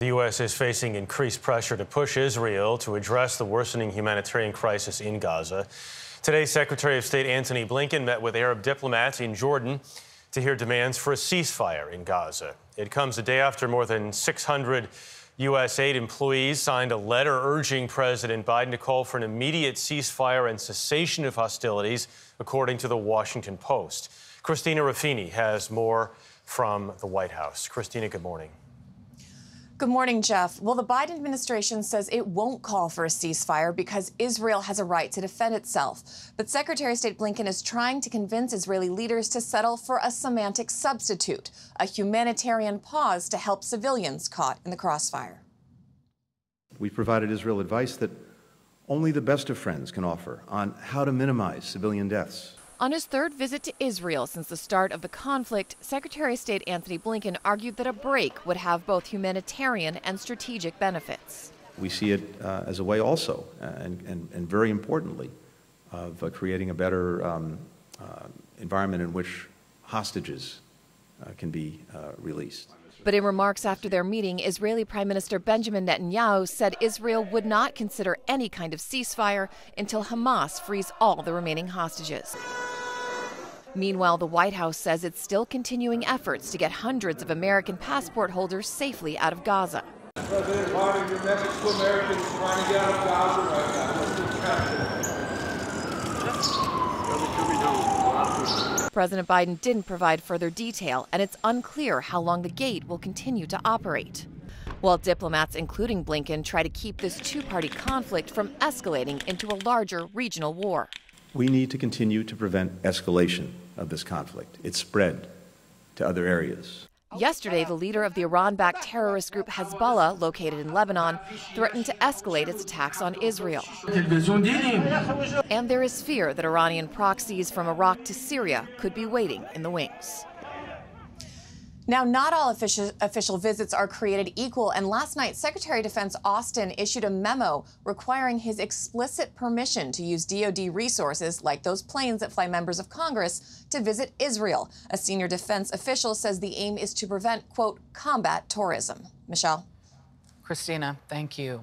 The U.S. is facing increased pressure to push Israel to address the worsening humanitarian crisis in Gaza. Today, Secretary of State Antony Blinken met with Arab diplomats in Jordan to hear demands for a ceasefire in Gaza. It comes a day after more than 600 U.S. aid employees signed a letter urging President Biden to call for an immediate ceasefire and cessation of hostilities, according to the Washington Post. Christina Ruffini has more from the White House. Christina, good morning. Good morning, Jeff. Well, the Biden administration says it won't call for a ceasefire because Israel has a right to defend itself. But Secretary of State Blinken is trying to convince Israeli leaders to settle for a semantic substitute, a humanitarian pause to help civilians caught in the crossfire. We provided Israel advice that only the best of friends can offer on how to minimize civilian deaths. On his third visit to Israel since the start of the conflict, Secretary of State Antony Blinken argued that a break would have both humanitarian and strategic benefits. We see it as a way also, and very importantly, of creating a better environment in which hostages can be released. But in remarks after their meeting, Israeli Prime Minister Benjamin Netanyahu said Israel would not consider any kind of ceasefire until Hamas frees all the remaining hostages. Meanwhile, the White House says it's still continuing efforts to get hundreds of American passport holders safely out of Gaza. President Biden, your message to Americans trying to get out of Gaza right now. President Biden didn't provide further detail, and it's unclear how long the gate will continue to operate. While diplomats, including Blinken, try to keep this two-party conflict from escalating into a larger regional war. We need to continue to prevent escalation of this conflict. It's spread to other areas. Yesterday, the leader of the Iran-backed terrorist group Hezbollah, located in Lebanon, threatened to escalate its attacks on Israel. And there is fear that Iranian proxies from Iraq to Syria could be waiting in the wings. Now, not all official visits are created equal, and last night, Secretary of Defense Austin issued a memo requiring his explicit permission to use DoD resources, like those planes that fly members of Congress, to visit Israel. A senior defense official says the aim is to prevent, quote, combat tourism. Michelle? Christina, thank you.